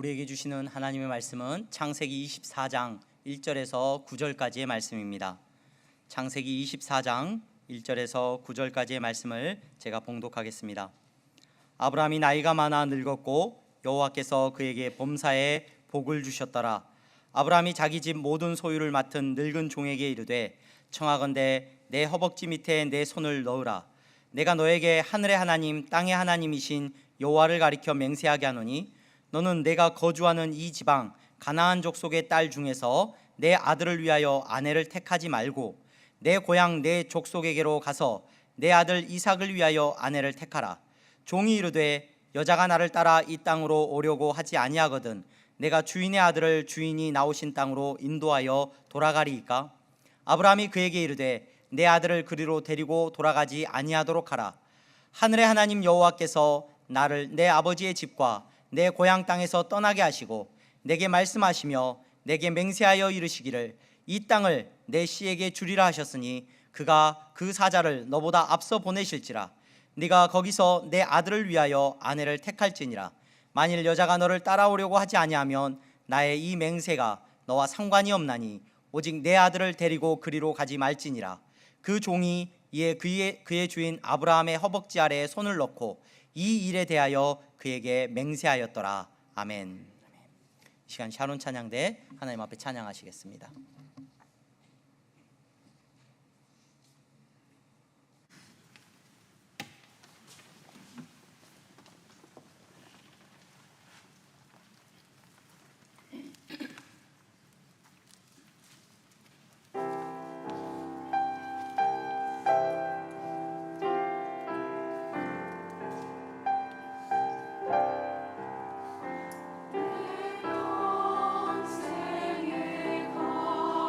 우리에게 주시는 하나님의 말씀은 창세기 24장 1절에서 9절까지의 말씀입니다. 창세기 24장 1절에서 9절까지의 말씀을 제가 봉독하겠습니다. 아브라함이 나이가 많아 늙었고 여호와께서 그에게 범사에 복을 주셨더라. 아브라함이 자기 집 모든 소유를 맡은 늙은 종에게 이르되 청하건대 내 허벅지 밑에 내 손을 넣으라. 내가 너에게 하늘의 하나님 땅의 하나님이신 여호와를 가리켜 맹세하게 하노니 너는 내가 거주하는 이 지방 가나안 족속의 딸 중에서 내 아들을 위하여 아내를 택하지 말고 내 고향 내 족속에게로 가서 내 아들 이삭을 위하여 아내를 택하라. 종이 이르되 여자가 나를 따라 이 땅으로 오려고 하지 아니하거든 내가 주인의 아들을 주인이 나오신 땅으로 인도하여 돌아가리이까? 아브라함이 그에게 이르되 내 아들을 그리로 데리고 돌아가지 아니하도록 하라. 하늘의 하나님 여호와께서 나를 내 아버지의 집과 내 고향 땅에서 떠나게 하시고 내게 말씀하시며 내게 맹세하여 이르시기를 이 땅을 내 씨에게 주리라 하셨으니 그가 그 사자를 너보다 앞서 보내실지라. 네가 거기서 내 아들을 위하여 아내를 택할지니라. 만일 여자가 너를 따라오려고 하지 아니하면 나의 이 맹세가 너와 상관이 없나니 오직 내 아들을 데리고 그리로 가지 말지니라. 그 종이 이에 그의 주인 아브라함의 허벅지 아래에 손을 넣고 이 일에 대하여 그에게 맹세하였더라. 아멘. 이 시간 샤론 찬양대 하나님 앞에 찬양하시겠습니다. 영생의 것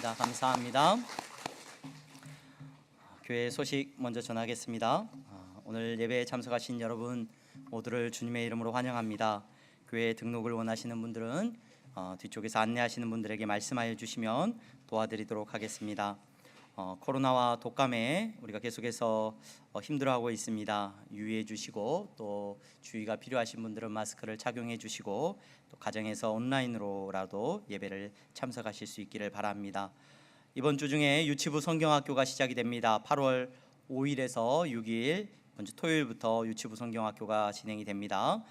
감사합니다. 감사합니다. 교회 소식 먼저 전하겠습니다. 오늘 예배에 참석하신 여러분 모두를 주님의 이름으로 환영합니다. 교회 등록을 원하시는 분들은 뒤쪽에서 안내하시는 분들에게 말씀하여 주시면 도와드리도록 하겠습니다. 코로나와 독감에 우리가 계속해서 힘들어하고 있습니다. 유의해 주시고 또 주의가 필요하신 분들은 마스크를 착용해 주시고 또 가정에서 온라인으로라도 예배를 참석하실 수 있기를 바랍니다. 이번 주 중에 유치부 성경학교가 시작이 됩니다. 8월 5일에서 6일 먼저 토요일부터 유치부 성경학교가 진행이 됩니다.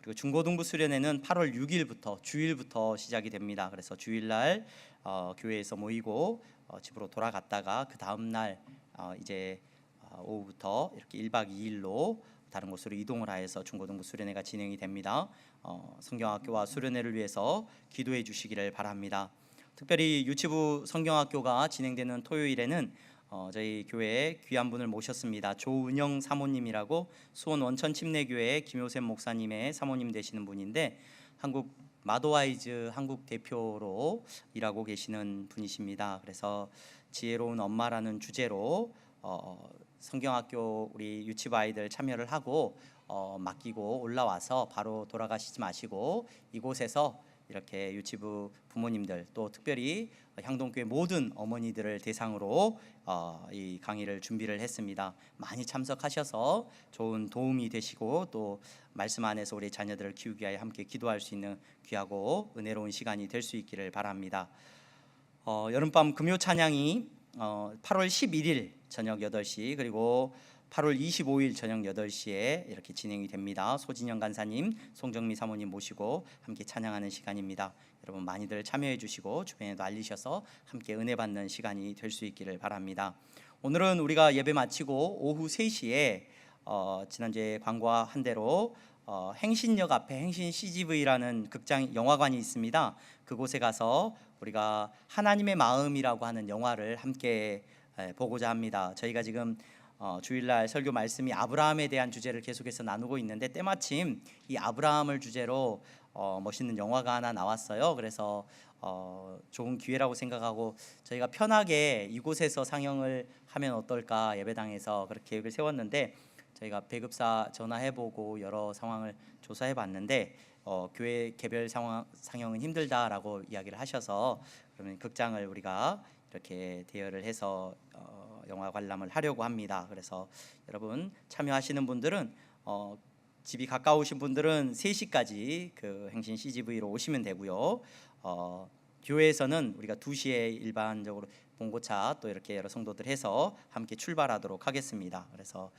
그리고 중고등부 수련회는 8월 6일부터 주일부터 시작이 됩니다. 그래서 주일날 교회에서 모이고 집으로 돌아갔다가 그 다음 날 이제 오후부터 이렇게 1박 2일로 다른 곳으로 이동을 하여서 중고등부 수련회가 진행이 됩니다. 성경학교와 수련회를 위해서 기도해 주시기를 바랍니다. 특별히 유치부 성경학교가 진행되는 토요일에는 저희 교회에 귀한 분을 모셨습니다. 조은영 사모님이라고 수원 원천침례교회 김효샘 목사님의 사모님 되시는 분인데 한국 마도와이즈 한국 대표로 일하고 계시는 분이십니다. 그래서 지혜로운 엄마라는 주제로 성경학교 우리 유치부 아이들 참여를 하고 맡기고 올라와서 바로 돌아가시지 마시고 이곳에서 이렇게 유치부 부모님들 또 특별히 향동교회 모든 어머니들을 대상으로 이 강의를 준비를 했습니다. 많이 참석하셔서 좋은 도움이 되시고 또 말씀 안에서 우리 자녀들을 키우기 위하여 함께 기도할 수 있는 귀하고 은혜로운 시간이 될 수 있기를 바랍니다. 여름밤 금요 찬양이 8월 11일 저녁 8시 그리고 8월 25일 저녁 8시에 이렇게 진행이 됩니다. 소진영 간사님, 송정미 사모님 모시고 함께 찬양하는 시간입니다. 여러분 많이들 참여해 주시고 주변에도 알리셔서 함께 은혜 받는 시간이 될 수 있기를 바랍니다. 오늘은 우리가 예배 마치고 오후 3시에 지난주에 광고한 대로 행신역 앞에 행신 CGV라는 극장 영화관이 있습니다. 그곳에 가서 우리가 하나님의 마음이라고 하는 영화를 함께 보고자 합니다. 저희가 지금 주일날 설교 말씀이 아브라함에 대한 주제를 계속해서 나누고 있는데 때마침 이 아브라함을 주제로 멋있는 영화가 하나 나왔어요. 그래서 좋은 기회라고 생각하고 저희가 편하게 이곳에서 상영을 하면 어떨까 예배당에서 그렇게 계획을 세웠는데 저희가 배급사 전화해보고 여러 상황을 조사해봤는데 교회 개별 상영은 힘들다라고 이야기를 하셔서 그러면 극장을 우리가 이렇게 대여를 해서 영화 관람을 하려고 합니다. 그래서 여러분 참여하시는 분들은 집이 가까우신 분들은 3시까지 그 행신 CGV로 오시면 되고요. 교회에서는 우리가 2시에 일반적으로 봉고차 또 이렇게 여러 성도들 해서 함께 출발하도록 하겠습니다. 그래서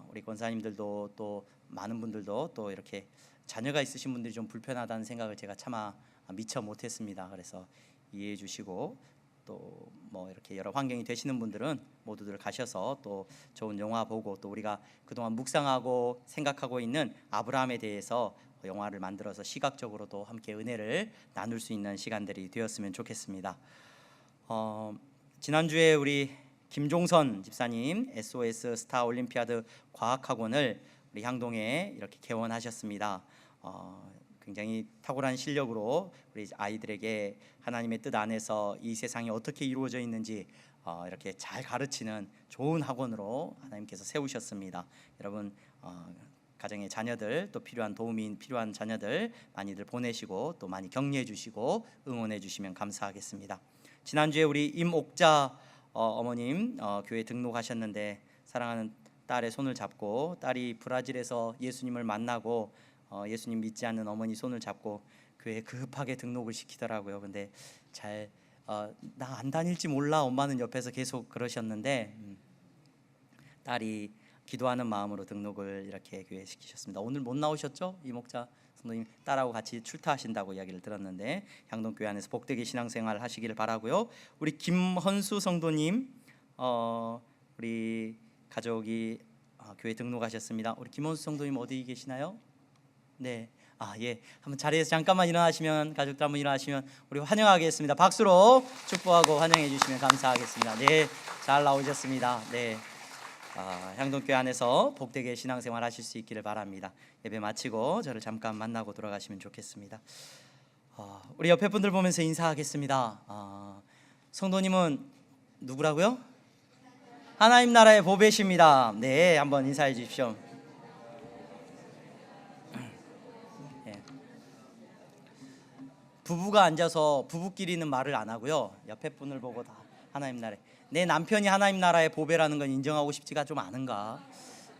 우리 권사님들도 또 많은 분들도 또 이렇게 자녀가 있으신 분들이 좀 불편하다는 생각을 제가 차마 미처 못했습니다. 그래서 이해해 주시고 또 뭐 이렇게 여러 환경이 되시는 분들은 모두들 가셔서 또 좋은 영화 보고 또 우리가 그동안 묵상하고 생각하고 있는 아브라함에 대해서 영화를 만들어서 시각적으로도 함께 은혜를 나눌 수 있는 시간들이 되었으면 좋겠습니다. 지난주에 우리 김종선 집사님 SOS 스타 올림피아드 과학학원을 우리 향동에 이렇게 개원하셨습니다. 굉장히 탁월한 실력으로 우리 아이들에게 하나님의 뜻 안에서 이 세상이 어떻게 이루어져 있는지 이렇게 잘 가르치는 좋은 학원으로 하나님께서 세우셨습니다. 여러분 가정의 자녀들 또 필요한 도움이 필요한 자녀들 많이들 보내시고 또 많이 격려해 주시고 응원해 주시면 감사하겠습니다. 지난주에 우리 임옥자 어머님 교회 등록하셨는데 사랑하는 딸의 손을 잡고 딸이 브라질에서 예수님을 만나고 예수님 믿지 않는 어머니 손을 잡고 교회에 급하게 등록을 시키더라고요. 근데 잘 나 안 다닐지 몰라 엄마는 옆에서 계속 그러셨는데 딸이 기도하는 마음으로 등록을 이렇게 교회에 시키셨습니다. 오늘 못 나오셨죠? 이목자 성도님 딸하고 같이 출타하신다고 이야기를 들었는데 향동교회 안에서 복되게 신앙생활 하시기를 바라고요. 우리 김헌수 성도님 우리 가족이 교회 등록하셨습니다. 우리 김헌수 성도님 어디 계시나요? 네, 예, 한번 자리에서 잠깐만 일어나시면 가족들 한번 일어나시면 우리 환영하겠습니다. 박수로 축복하고 환영해 주시면 감사하겠습니다. 네, 잘 나오셨습니다. 네, 향동교회 안에서 복되게 신앙생활 하실 수 있기를 바랍니다. 예배 마치고 저를 잠깐 만나고 돌아가시면 좋겠습니다. 우리 옆에 분들 보면서 인사하겠습니다. 성도님은 누구라고요? 하나님 나라의 보배십니다. 네, 한번 인사해 주십시오. 네. 부부가 앉아서 부부끼리는 말을 안 하고요, 옆에 분을 보고 다 하나님 나라, 내 남편이 하나님 나라의 보배라는 건 인정하고 싶지가 좀 않은가?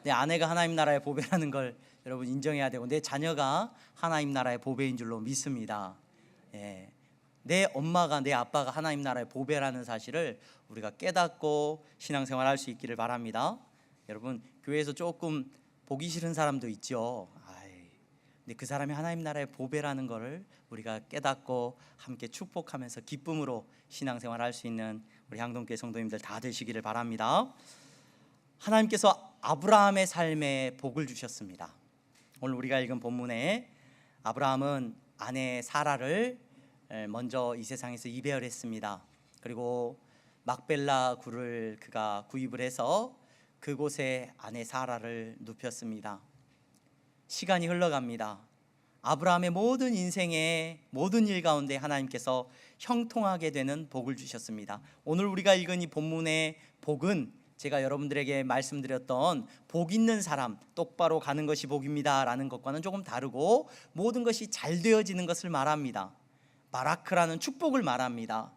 내 아내가 하나님 나라의 보배라는 걸 여러분 인정해야 되고, 내 자녀가 하나님 나라의 보배인 줄로 믿습니다. 예. 내 엄마가, 내 아빠가 하나님 나라의 보배라는 사실을 우리가 깨닫고 신앙생활 할 수 있기를 바랍니다. 여러분, 교회에서 조금 보기 싫은 사람도 있죠. 근데 그 사람이 하나님 나라의 보배라는 것을 우리가 깨닫고 함께 축복하면서 기쁨으로 신앙생활 할 수 있는 우리 향동교회 성도님들 다 되시기를 바랍니다. 하나님께서 아브라함의 삶에 복을 주셨습니다. 오늘 우리가 읽은 본문에 아브라함은 아내 사라를 먼저 이 세상에서 이별했습니다. 그리고 막벨라 굴을 그가 구입을 해서 그곳에 아내 사라를 눕혔습니다. 시간이 흘러갑니다. 아브라함의 모든 인생의 모든 일 가운데 하나님께서 형통하게 되는 복을 주셨습니다. 오늘 우리가 읽은 이 본문의 복은 제가 여러분들에게 말씀드렸던 복 있는 사람, 똑바로 가는 것이 복입니다 라는 것과는 조금 다르고, 모든 것이 잘 되어지는 것을 말합니다. 바라크라는 축복을 말합니다.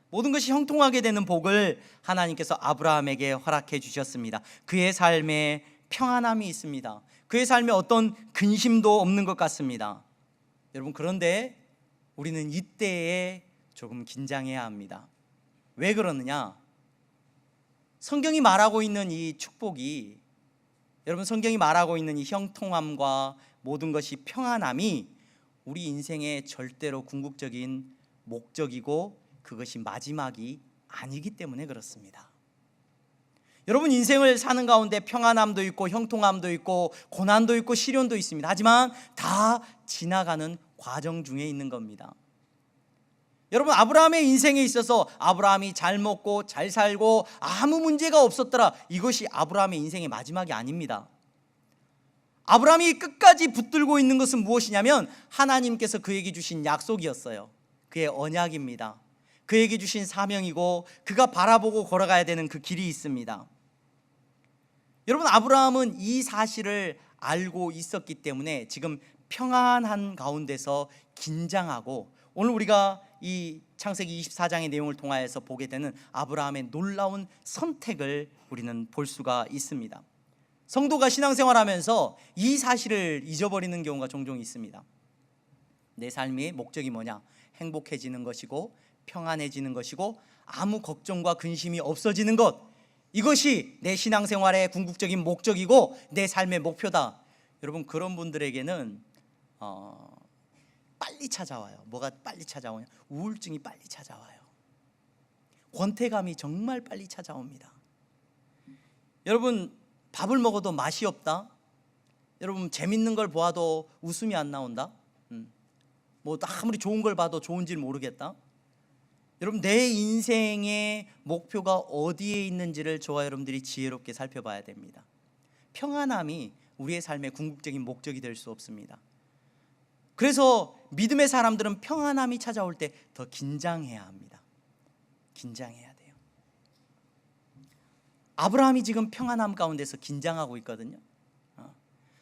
모든 것이 형통하게 되는 복을 하나님께서 아브라함에게 허락해 주셨습니다. 그의 삶에 평안함이 있습니다. 그의 삶에 어떤 근심도 없는 것 같습니다. 여러분, 그런데 우리는 이때에 조금 긴장해야 합니다. 왜 그러느냐? 성경이 말하고 있는 이 축복이, 여러분, 성경이 말하고 있는 이 형통함과 모든 것이 평안함이 우리 인생의 절대로 궁극적인 목적이고 그것이 마지막이 아니기 때문에 그렇습니다. 여러분, 인생을 사는 가운데 평안함도 있고 형통함도 있고 고난도 있고 시련도 있습니다. 하지만 다 지나가는 과정 중에 있는 겁니다. 여러분, 아브라함의 인생에 있어서 아브라함이 잘 먹고 잘 살고 아무 문제가 없었더라, 이것이 아브라함의 인생의 마지막이 아닙니다. 아브라함이 끝까지 붙들고 있는 것은 무엇이냐면 하나님께서 그에게 주신 약속이었어요. 그의 언약입니다. 그에게 주신 사명이고 그가 바라보고 걸어가야 되는 그 길이 있습니다. 여러분, 아브라함은 이 사실을 알고 있었기 때문에 지금 평안한 가운데서 긴장하고, 오늘 우리가 이 창세기 24장의 내용을 통하여서 보게 되는 아브라함의 놀라운 선택을 우리는 볼 수가 있습니다. 성도가 신앙생활하면서 이 사실을 잊어버리는 경우가 종종 있습니다. 내 삶의 목적이 뭐냐? 행복해지는 것이고 평안해지는 것이고 아무 걱정과 근심이 없어지는 것, 이것이 내 신앙생활의 궁극적인 목적이고 내 삶의 목표다. 여러분, 그런 분들에게는 빨리 찾아와요. 뭐가 빨리 찾아오냐? 우울증이 빨리 찾아와요. 권태감이 정말 빨리 찾아옵니다. 여러분, 밥을 먹어도 맛이 없다? 여러분, 재밌는 걸 보아도 웃음이 안 나온다? 뭐 아무리 좋은 걸 봐도 좋은지를 모르겠다? 여러분, 내 인생의 목표가 어디에 있는지를 저와 여러분들이 지혜롭게 살펴봐야 됩니다. 평안함이 우리의 삶의 궁극적인 목적이 될 수 없습니다. 그래서 믿음의 사람들은 평안함이 찾아올 때 더 긴장해야 합니다. 긴장해야 돼요. 아브라함이 지금 평안함 가운데서 긴장하고 있거든요.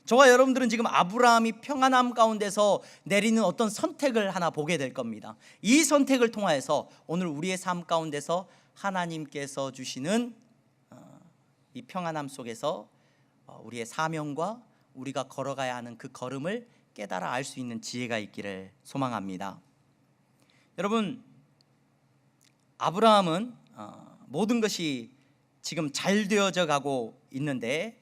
저와 여러분들은 지금 아브라함이 평안함 가운데서 내리는 어떤 선택을 하나 보게 될 겁니다. 이 선택을 통하여서 오늘 우리의 삶 가운데서 하나님께서 주시는 이 평안함 속에서 우리의 사명과 우리가 걸어가야 하는 그 걸음을 깨달아 알 수 있는 지혜가 있기를 소망합니다. 여러분, 아브라함은 모든 것이 지금 잘 되어져 가고 있는데,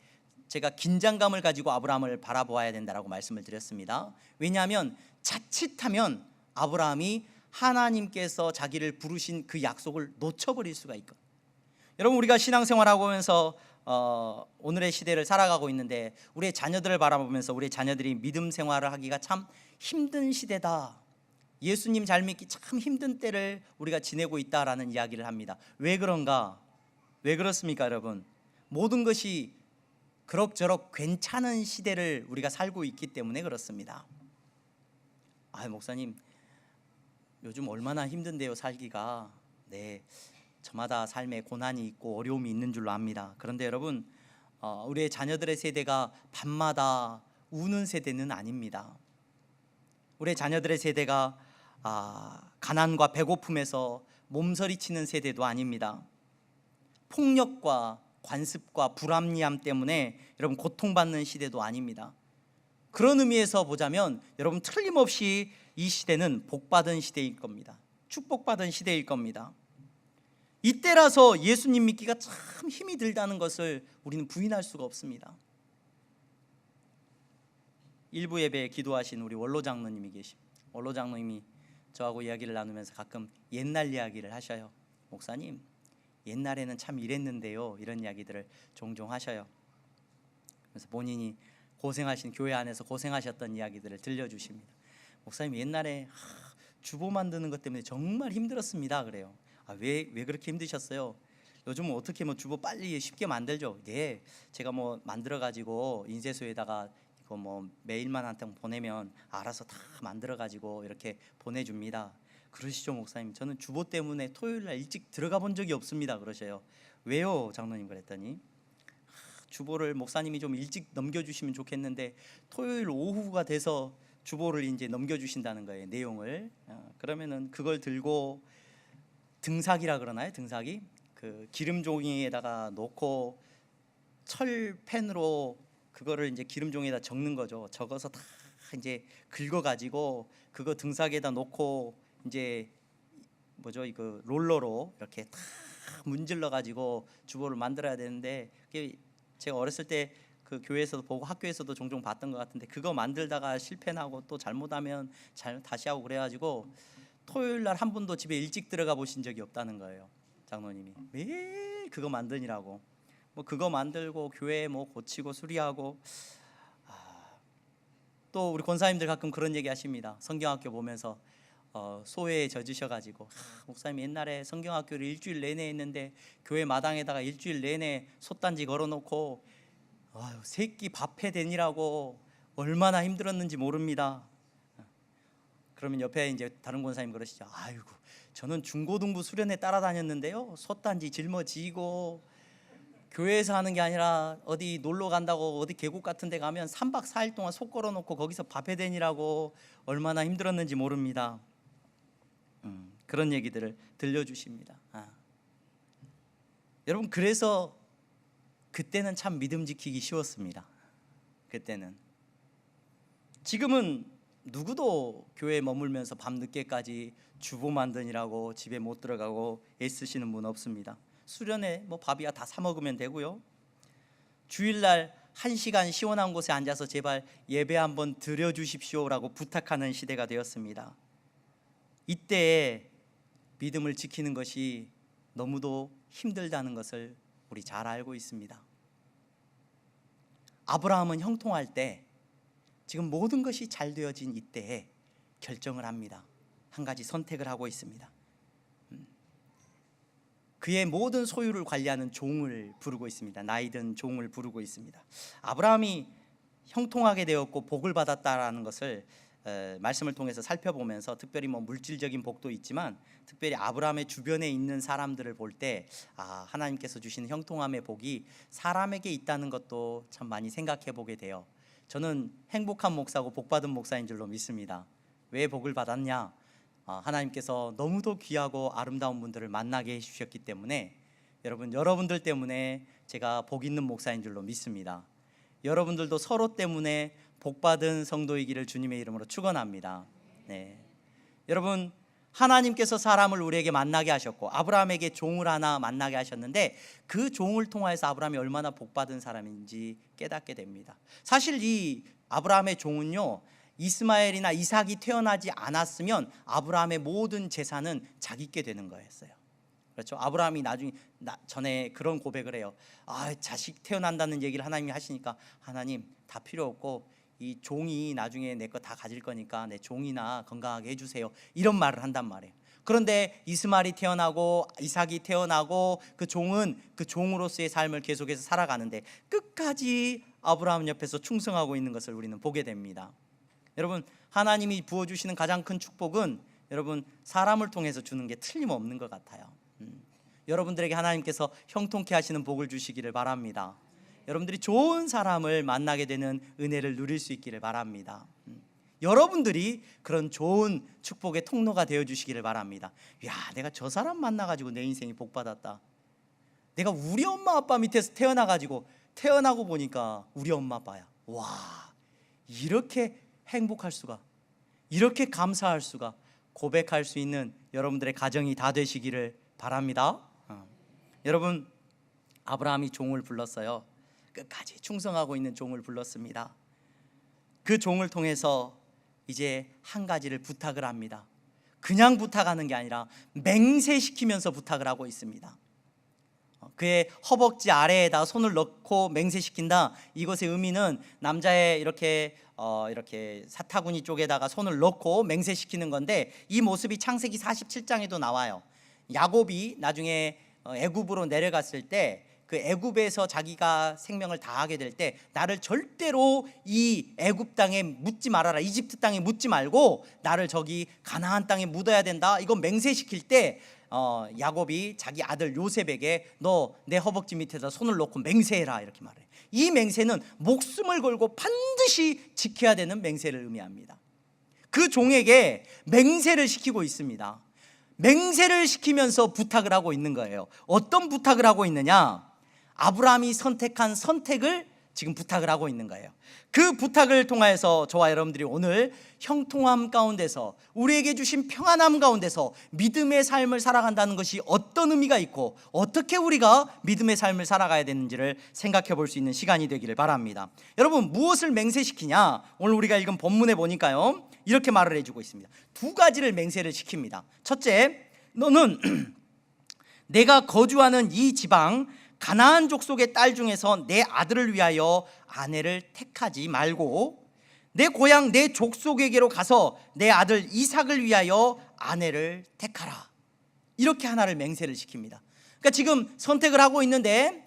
제가 긴장감을 가지고 아브라함을 바라보아야 된다라고 말씀을 드렸습니다. 왜냐하면 자칫하면 아브라함이 하나님께서 자기를 부르신 그 약속을 놓쳐버릴 수가 있거든요. 여러분, 우리가 신앙생활하고 오면서 오늘의 시대를 살아가고 있는데 우리의 자녀들을 바라보면서 우리의 자녀들이 믿음 생활을 하기가 참 힘든 시대다, 예수님 잘 믿기 참 힘든 때를 우리가 지내고 있다라는 이야기를 합니다. 왜 그런가? 왜 그렇습니까, 여러분? 모든 것이 그럭저럭 괜찮은 시대를 우리가 살고 있기 때문에 그렇습니다. 목사님, 요즘 얼마나 힘든데요, 살기가. 네, 저마다 삶에 고난이 있고 어려움이 있는 줄로 압니다. 그런데 여러분, 우리의 자녀들의 세대가 밤마다 우는 세대는 아닙니다. 우리의 자녀들의 세대가 가난과 배고픔에서 몸서리치는 세대도 아닙니다. 폭력과 관습과 불합리함 때문에 여러분 고통받는 시대도 아닙니다. 그런 의미에서 보자면 여러분 틀림없이 이 시대는 복받은 시대일 겁니다. 축복받은 시대일 겁니다. 이때라서 예수님 믿기가 참 힘이 들다는 것을 우리는 부인할 수가 없습니다. 일부 예배에 기도하신 우리 원로 장로님이 계십니다. 원로 장로님이 저하고 이야기를 나누면서 가끔 옛날 이야기를 하셔요. 목사님, 옛날에는 참 이랬는데요, 이런 이야기들을 종종 하셔요. 그래서 본인이 고생하신, 교회 안에서 고생하셨던 이야기들을 들려주십니다. 목사님, 옛날에 주보 만드는 것 때문에 정말 힘들었습니다. 그래요. 왜 그렇게 힘드셨어요? 요즘은 어떻게 주보 빨리 쉽게 만들죠. 네, 제가 만들어 가지고 인쇄소에다가 이거 메일만 한 통 보내면 알아서 다 만들어 가지고 이렇게 보내줍니다. 그러시죠, 목사님? 저는 주보 때문에 토요일 날 일찍 들어가 본 적이 없습니다. 그러셔요. 왜요, 장로님? 그랬더니 주보를 목사님이 좀 일찍 넘겨주시면 좋겠는데 토요일 오후가 돼서 주보를 이제 넘겨주신다는 거예요, 내용을. 그러면은 그걸 들고 등삭이라 그러나요? 등삭이 그 기름 종이에다가 놓고 철펜으로 그거를 이제 기름 종이에다 적는 거죠. 적어서 다 이제 긁어 가지고 그거 등삭에다 놓고 이제 이거 롤러로 이렇게 다 문질러 가지고 주보를 만들어야 되는데, 제가 어렸을 때 그 교회에서도 보고 학교에서도 종종 봤던 것 같은데, 그거 만들다가 실패하고 또 잘못하면 다시 하고 그래가지고 토요일 날 한 번도 집에 일찍 들어가 보신 적이 없다는 거예요. 장로님이 매일 그거 만드니라고 그거 만들고 교회 고치고 수리하고. 또 우리 권사님들 가끔 그런 얘기 하십니다. 성경학교 보면서 소회에 젖으셔가지고 목사님 옛날에 성경학교를 일주일 내내 했는데 교회 마당에다가 일주일 내내 솥단지 걸어놓고 새끼 밥해 되니라고 얼마나 힘들었는지 모릅니다. 그러면 옆에 이제 다른 권사님 그러시죠. 아이고, 저는 중고등부 수련회 따라다녔는데요, 솥단지 짊어지고 교회에서 하는 게 아니라 어디 놀러 간다고 어디 계곡 같은 데 가면 3박 4일 동안 속 걸어놓고 거기서 밥해 되니라고 얼마나 힘들었는지 모릅니다. 그런 얘기들을 들려주십니다. 여러분, 그래서 그때는 참 믿음 지키기 쉬웠습니다. 그때는. 지금은 누구도 교회에 머물면서 밤늦게까지 주보 만드느라고 집에 못 들어가고 애쓰시는 분 없습니다. 수련회 밥이야 다 사 먹으면 되고요. 주일날 1시간 시원한 곳에 앉아서 제발 예배 한번 드려주십시오라고 부탁하는 시대가 되었습니다. 이때에 믿음을 지키는 것이 너무도 힘들다는 것을 우리 잘 알고 있습니다. 아브라함은 형통할 때, 지금 모든 것이 잘 되어진 이때에 결정을 합니다. 한 가지 선택을 하고 있습니다. 그의 모든 소유를 관리하는 종을 부르고 있습니다. 나이든 종을 부르고 있습니다. 아브라함이 형통하게 되었고 복을 받았다라는 것을 말씀을 통해서 살펴보면서, 특별히 물질적인 복도 있지만 특별히 아브라함의 주변에 있는 사람들을 볼 때 하나님께서 주시는 형통함의 복이 사람에게 있다는 것도 참 많이 생각해 보게 돼요. 저는 행복한 목사고 복받은 목사인 줄로 믿습니다. 왜 복을 받았냐? 하나님께서 너무도 귀하고 아름다운 분들을 만나게 해주셨기 때문에, 여러분들 때문에 제가 복 있는 목사인 줄로 믿습니다. 여러분들도 서로 때문에 복받은 성도이기를 주님의 이름으로 축원합니다. 네. 여러분, 하나님께서 사람을 우리에게 만나게 하셨고 아브라함에게 종을 하나 만나게 하셨는데, 그 종을 통하여서 아브라함이 얼마나 복받은 사람인지 깨닫게 됩니다. 사실 이 아브라함의 종은요, 이스마엘이나 이삭이 태어나지 않았으면 아브라함의 모든 재산은 자기께 되는 거였어요. 그렇죠? 아브라함이 전에 그런 고백을 해요. 자식 태어난다는 얘기를 하나님이 하시니까, 하나님 다 필요 없고 이 종이 나중에 내 거 다 가질 거니까 내 종이나 건강하게 해주세요, 이런 말을 한단 말이에요. 그런데 이스마엘이 태어나고 이삭이 태어나고 그 종은 그 종으로서의 삶을 계속해서 살아가는데 끝까지 아브라함 옆에서 충성하고 있는 것을 우리는 보게 됩니다. 여러분, 하나님이 부어주시는 가장 큰 축복은 여러분 사람을 통해서 주는 게 틀림없는 것 같아요. 여러분들에게 하나님께서 형통케 하시는 복을 주시기를 바랍니다. 여러분들이 좋은 사람을 만나게 되는 은혜를 누릴 수 있기를 바랍니다. 여러분들이 그런 좋은 축복의 통로가 되어 주시기를 바랍니다. 야, 내가 저 사람 만나가지고 내 인생이 복받았다. 내가 우리 엄마 아빠 밑에서 태어나고 보니까 우리 엄마 아빠야. 와, 이렇게 행복할 수가, 이렇게 감사할 수가, 고백할 수 있는 여러분들의 가정이 다 되시기를 바랍니다. 여러분, 아브라함이 종을 불렀어요. 끝까지 충성하고 있는 종을 불렀습니다. 그 종을 통해서 이제 한 가지를 부탁을 합니다. 그냥 부탁하는 게 아니라 맹세시키면서 부탁을 하고 있습니다. 그의 허벅지 아래에다 손을 넣고 맹세시킨다. 이것의 의미는 남자의 이렇게 사타구니 쪽에다가 손을 넣고 맹세시키는 건데, 이 모습이 창세기 47장에도 나와요. 야곱이 나중에 애굽으로 내려갔을 때, 그 애굽에서 자기가 생명을 다하게 될 때 나를 절대로 이 애굽 땅에 묻지 말아라, 이집트 땅에 묻지 말고 나를 저기 가나안 땅에 묻어야 된다, 이거 맹세시킬 때 야곱이 자기 아들 요셉에게 너 내 허벅지 밑에다 손을 놓고 맹세해라 이렇게 말해요. 이 맹세는 목숨을 걸고 반드시 지켜야 되는 맹세를 의미합니다. 그 종에게 맹세를 시키고 있습니다. 맹세를 시키면서 부탁을 하고 있는 거예요. 어떤 부탁을 하고 있느냐? 아브라함이 선택한 선택을 지금 부탁을 하고 있는 거예요. 그 부탁을 통하여서 저와 여러분들이 오늘 형통함 가운데서, 우리에게 주신 평안함 가운데서 믿음의 삶을 살아간다는 것이 어떤 의미가 있고 어떻게 우리가 믿음의 삶을 살아가야 되는지를 생각해 볼 수 있는 시간이 되기를 바랍니다. 여러분, 무엇을 맹세시키냐? 오늘 우리가 읽은 본문에 보니까요, 이렇게 말을 해주고 있습니다. 두 가지를 맹세를 시킵니다. 첫째, 너는 내가 거주하는 이 지방 가나안 족속의 딸 중에서 내 아들을 위하여 아내를 택하지 말고 내 고향 내 족속에게로 가서 내 아들 이삭을 위하여 아내를 택하라. 이렇게 하나를 맹세를 시킵니다. 그러니까 지금 선택을 하고 있는데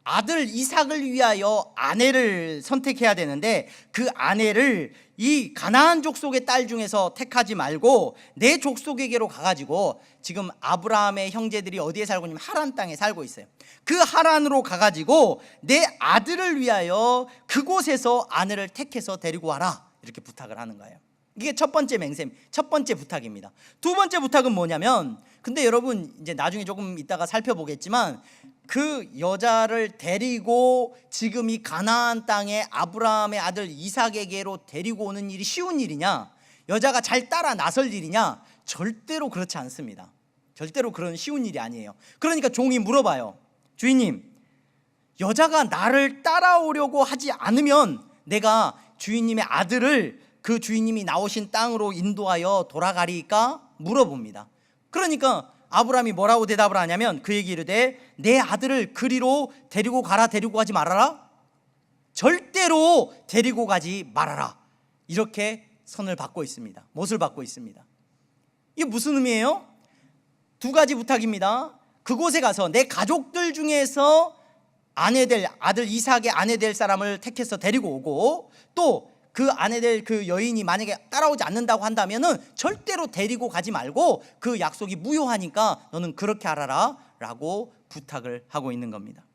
아들 이삭을 위하여 아내를 선택해야 되는데, 그 아내를 이 가나안 족속의 딸 중에서 택하지 말고 내 족속에게로 가가지고, 지금 아브라함의 형제들이 어디에 살고 있냐면 하란 땅에 살고 있어요. 그 하란으로 가가지고 내 아들을 위하여 그곳에서 아내를 택해서 데리고 와라, 이렇게 부탁을 하는 거예요. 이게 첫 번째 맹세, 첫 번째 부탁입니다. 두 번째 부탁은 뭐냐면, 근데 여러분 이제 나중에 조금 이따가 살펴보겠지만, 그 여자를 데리고 지금 이 가나안 땅에 아브라함의 아들 이삭에게로 데리고 오는 일이 쉬운 일이냐? 여자가 잘 따라 나설 일이냐? 절대로 그렇지 않습니다. 절대로 그런 쉬운 일이 아니에요. 그러니까 종이 물어봐요. 주인님, 여자가 나를 따라오려고 하지 않으면 내가 주인님의 아들을 그 주인님이 나오신 땅으로 인도하여 돌아가리까? 물어봅니다. 그러니까 아브라함이 뭐라고 대답을 하냐면, 그에게 이르되 내 아들을 그리로 데리고 가라, 데리고 가지 말아라, 절대로 데리고 가지 말아라, 이렇게 선을 받고 있습니다. 못을 받고 있습니다. 이게 무슨 의미예요? 두 가지 부탁입니다. 그곳에 가서 내 가족들 중에서 아내 될, 아들 이삭의 아내 될 사람을 택해서 데리고 오고, 또 그 아내 될 그 여인이 만약에 따라오지 않는다고 한다면은 절대로 데리고 가지 말고 그 약속이 무효하니까 너는 그렇게 하라라 라고 부탁을 하고 있는 겁니다.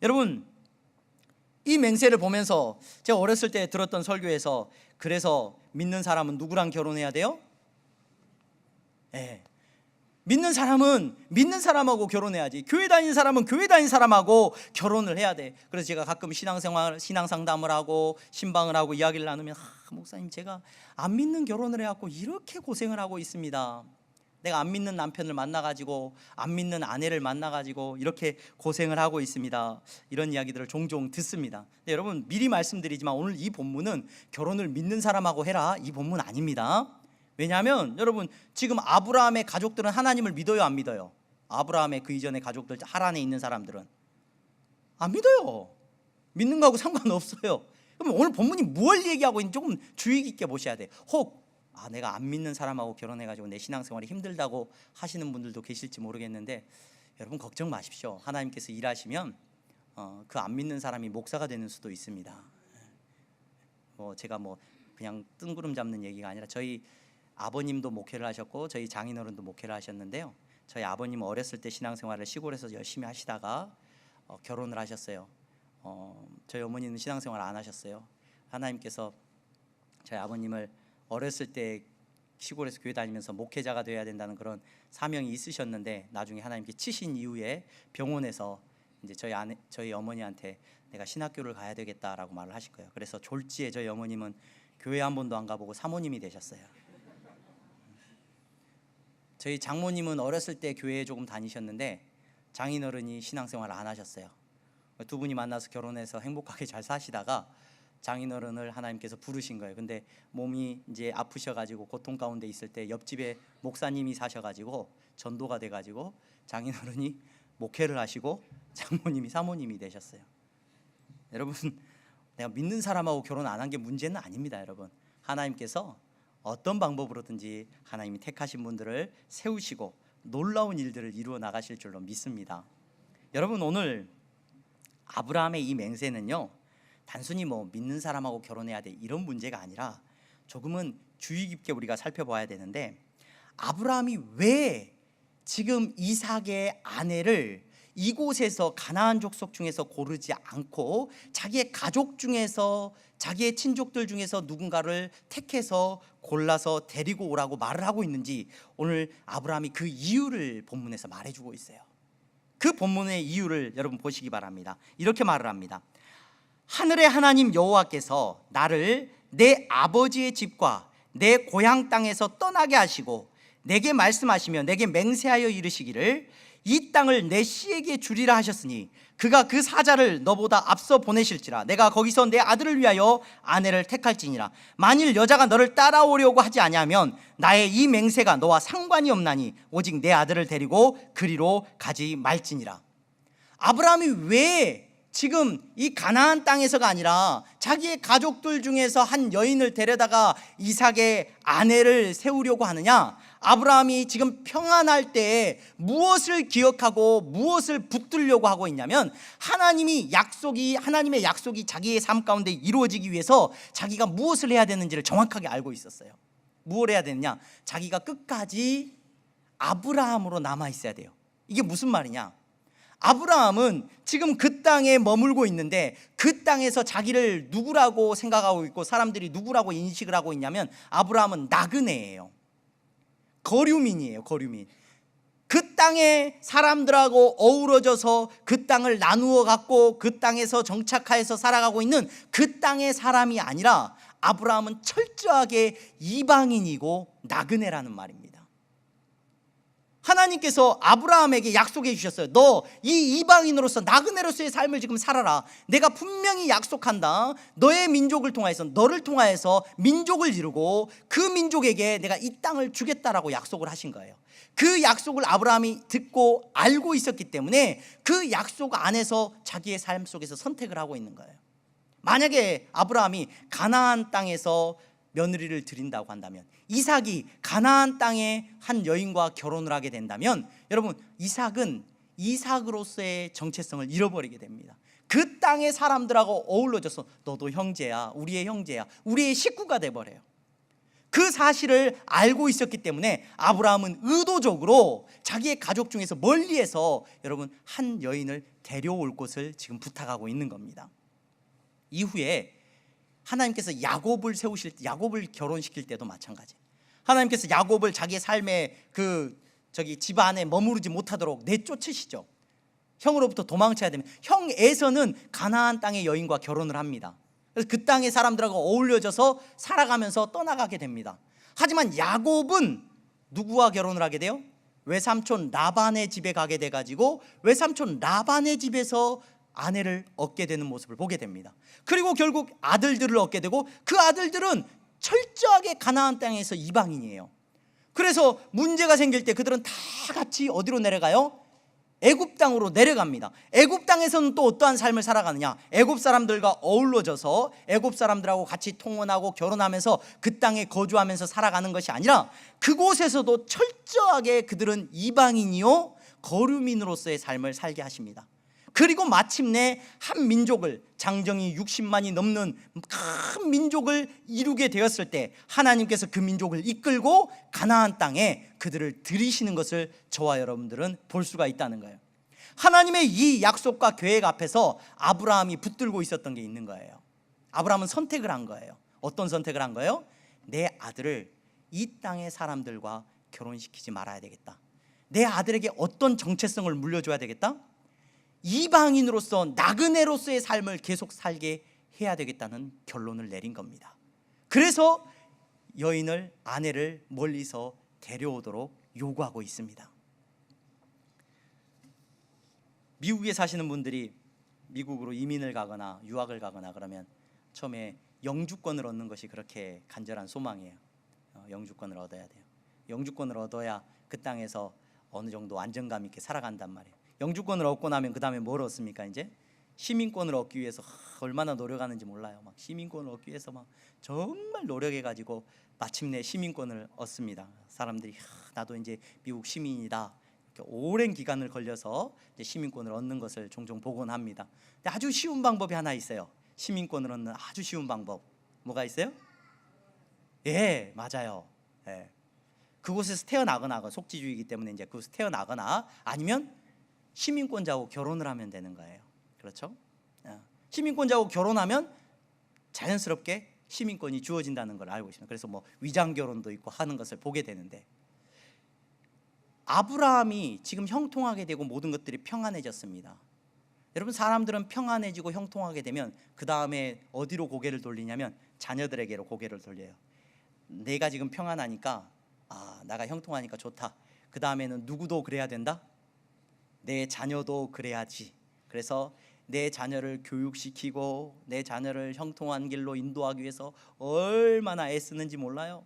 여러분, 이 맹세를 보면서 제가 어렸을 때 들었던 설교에서, 그래서 믿는 사람은 누구랑 결혼해야 돼요? 믿는 사람은 믿는 사람하고 결혼해야지. 교회 다니는 사람은 교회 다니는 사람하고 결혼을 해야 돼. 그래서 제가 가끔 신앙생활, 신앙상담을 하고 신방을 하고 이야기를 나누면, 목사님, 제가 안 믿는 결혼을 해갖고 이렇게 고생을 하고 있습니다. 내가 안 믿는 남편을 만나가지고 안 믿는 아내를 만나가지고 이렇게 고생을 하고 있습니다. 이런 이야기들을 종종 듣습니다. 근데 여러분, 미리 말씀드리지만 오늘 이 본문은 결혼을 믿는 사람하고 해라, 이 본문 아닙니다. 왜냐하면 여러분, 지금 아브라함의 가족들은 하나님을 믿어요, 안 믿어요? 아브라함의 그 이전의 가족들, 하란에 있는 사람들은 안 믿어요. 믿는 거하고 상관없어요. 그럼 오늘 본문이 뭘 얘기하고 있는지 조금 주의 깊게 보셔야 돼요. 혹 내가 안 믿는 사람하고 결혼해가지고 내 신앙생활이 힘들다고 하시는 분들도 계실지 모르겠는데, 여러분 걱정 마십시오. 하나님께서 일하시면 그 안 믿는 사람이 목사가 되는 수도 있습니다. 제가 그냥 뜬구름 잡는 얘기가 아니라, 저희 아버님도 목회를 하셨고 저희 장인어른도 목회를 하셨는데요. 저희 아버님은 어렸을 때 신앙생활을 시골에서 열심히 하시다가 결혼을 하셨어요. 저희 어머니는 신앙생활 안 하셨어요. 하나님께서 저희 아버님을 어렸을 때 시골에서 교회 다니면서 목회자가 되어야 된다는 그런 사명이 있으셨는데 나중에 하나님께 치신 이후에 병원에서 이제 저희 어머니한테 내가 신학교를 가야 되겠다라고 말을 하실 거예요. 그래서 졸지에 저희 어머님은 교회 한 번도 안 가보고 사모님이 되셨어요. 저희 장모님은 어렸을 때 교회에 조금 다니셨는데 장인어른이 신앙생활을 안 하셨어요. 두 분이 만나서 결혼해서 행복하게 잘 사시다가 장인어른을 하나님께서 부르신 거예요. 근데 몸이 이제 아프셔가지고 고통 가운데 있을 때 옆집에 목사님이 사셔가지고 전도가 돼가지고 장인어른이 목회를 하시고 장모님이 사모님이 되셨어요. 여러분, 내가 믿는 사람하고 결혼 안 한 게 문제는 아닙니다. 여러분, 하나님께서 어떤 방법으로든지 하나님이 택하신 분들을 세우시고 놀라운 일들을 이루어 나가실 줄로 믿습니다. 여러분, 오늘 아브라함의 이 맹세는요, 단순히 믿는 사람하고 결혼해야 돼 이런 문제가 아니라 조금은 주의 깊게 우리가 살펴봐야 되는데, 아브라함이 왜 지금 이삭의 아내를 이곳에서 가나안 족속 중에서 고르지 않고 자기의 가족 중에서, 자기의 친족들 중에서 누군가를 택해서 골라서 데리고 오라고 말을 하고 있는지, 오늘 아브라함이 그 이유를 본문에서 말해주고 있어요. 그 본문의 이유를 여러분 보시기 바랍니다. 이렇게 말을 합니다. 하늘의 하나님 여호와께서 나를 내 아버지의 집과 내 고향 땅에서 떠나게 하시고 내게 말씀하시며 내게 맹세하여 이르시기를 이 땅을 내 씨에게 주리라 하셨으니 그가 그 사자를 너보다 앞서 보내실지라. 내가 거기서 내 아들을 위하여 아내를 택할지니라. 만일 여자가 너를 따라오려고 하지 아니하면 나의 이 맹세가 너와 상관이 없나니 오직 내 아들을 데리고 그리로 가지 말지니라. 아브라함이 왜 지금 이 가나안 땅에서가 아니라 자기의 가족들 중에서 한 여인을 데려다가 이삭의 아내를 세우려고 하느냐? 아브라함이 지금 평안할 때 무엇을 기억하고 무엇을 붙들려고 하고 있냐면, 하나님의 약속이 자기의 삶 가운데 이루어지기 위해서 자기가 무엇을 해야 되는지를 정확하게 알고 있었어요. 무엇을 해야 되느냐? 자기가 끝까지 아브라함으로 남아 있어야 돼요. 이게 무슨 말이냐? 아브라함은 지금 그 땅에 머물고 있는데 그 땅에서 자기를 누구라고 생각하고 있고 사람들이 누구라고 인식을 하고 있냐면, 아브라함은 나그네예요. 거류민이에요. 거류민. 그 땅의 사람들하고 어우러져서 그 땅을 나누어 갖고 그 땅에서 정착하여서 살아가고 있는 그 땅의 사람이 아니라, 아브라함은 철저하게 이방인이고 나그네라는 말입니다. 하나님께서 아브라함에게 약속해 주셨어요. 너 이 이방인으로서 나그네로서의 삶을 지금 살아라. 내가 분명히 약속한다. 너의 민족을 통하여서, 너를 통하여서 민족을 이루고 그 민족에게 내가 이 땅을 주겠다라고 약속을 하신 거예요. 그 약속을 아브라함이 듣고 알고 있었기 때문에 그 약속 안에서 자기의 삶 속에서 선택을 하고 있는 거예요. 만약에 아브라함이 가나안 땅에서 며느리를 드린다고 한다면, 이삭이 가나안 땅의 한 여인과 결혼을 하게 된다면, 여러분, 이삭은 이삭으로서의 정체성을 잃어버리게 됩니다. 그 땅의 사람들하고 어울러져서 너도 형제야, 우리의 형제야, 우리의 식구가 돼버려요. 그 사실을 알고 있었기 때문에 아브라함은 의도적으로 자기의 가족 중에서 멀리에서 여러분 한 여인을 데려올 것을 지금 부탁하고 있는 겁니다. 이후에 하나님께서 야곱을 세우실 때, 야곱을 결혼시킬 때도 마찬가지. 하나님께서 야곱을 자기의 삶의 집 안에 머무르지 못하도록 내쫓으시죠. 형으로부터 도망쳐야 되면, 형 에서는 가나안 땅의 여인과 결혼을 합니다. 그래서 그 땅의 사람들하고 어울려져서 살아가면서 떠나가게 됩니다. 하지만 야곱은 누구와 결혼을 하게 돼요? 외삼촌 라반의 집에 가게 돼가지고 외삼촌 라반의 집에서 아내를 얻게 되는 모습을 보게 됩니다. 그리고 결국 아들들을 얻게 되고, 그 아들들은 철저하게 가나안 땅에서 이방인이에요. 그래서 문제가 생길 때 그들은 다 같이 어디로 내려가요? 애굽 땅으로 내려갑니다. 애굽 땅에서는 또 어떠한 삶을 살아가느냐? 애굽 사람들과 어울러져서 애굽 사람들하고 같이 통혼하고 결혼하면서 그 땅에 거주하면서 살아가는 것이 아니라, 그곳에서도 철저하게 그들은 이방인이요 거류민으로서의 삶을 살게 하십니다. 그리고 마침내 한 민족을, 장정이 60만이 넘는 큰 민족을 이루게 되었을 때 하나님께서 그 민족을 이끌고 가나안 땅에 그들을 들이시는 것을 저와 여러분들은 볼 수가 있다는 거예요. 하나님의 이 약속과 계획 앞에서 아브라함이 붙들고 있었던 게 있는 거예요. 아브라함은 선택을 한 거예요. 어떤 선택을 한 거예요? 내 아들을 이 땅의 사람들과 결혼시키지 말아야 되겠다. 내 아들에게 어떤 정체성을 물려줘야 되겠다? 이방인으로서 나그네로서의 삶을 계속 살게 해야 되겠다는 결론을 내린 겁니다. 그래서 여인을, 아내를 멀리서 데려오도록 요구하고 있습니다. 미국에 사시는 분들이 미국으로 이민을 가거나 유학을 가거나 그러면 처음에 영주권을 얻는 것이 그렇게 간절한 소망이에요. 영주권을 얻어야 돼요. 영주권을 얻어야 그 땅에서 어느 정도 안정감 있게 살아간단 말이에요. 영주권을 얻고 나면 그 다음에 뭘 얻습니까? 이제 시민권을 얻기 위해서 얼마나 노력하는지 몰라요. 막 시민권을 얻기 위해서 막 정말 노력해가지고 마침내 시민권을 얻습니다. 사람들이 나도 이제 미국 시민이다. 이렇게 오랜 기간을 걸려서 이제 시민권을 얻는 것을 종종 보곤 합니다. 근데 아주 쉬운 방법이 하나 있어요. 시민권을 얻는 아주 쉬운 방법. 뭐가 있어요? 예, 맞아요. 예. 그곳에서 태어나거나, 속지주의이기 때문에 이제 그곳에서 태어나거나 아니면 시민권자하고 결혼을 하면 되는 거예요. 그렇죠? 시민권자하고 결혼하면 자연스럽게 시민권이 주어진다는 걸 알고 있습니다. 그래서 뭐 위장 결혼도 있고 하는 것을 보게 되는데, 아브라함이 지금 형통하게 되고 모든 것들이 평안해졌습니다. 여러분, 사람들은 평안해지고 형통하게 되면 그 다음에 어디로 고개를 돌리냐면 자녀들에게로 고개를 돌려요. 내가 지금 평안하니까, 내가 형통하니까 좋다. 그 다음에는 누구도 그래야 된다? 내 자녀도 그래야지. 그래서 내 자녀를 교육시키고 내 자녀를 형통한 길로 인도하기 위해서 얼마나 애쓰는지 몰라요.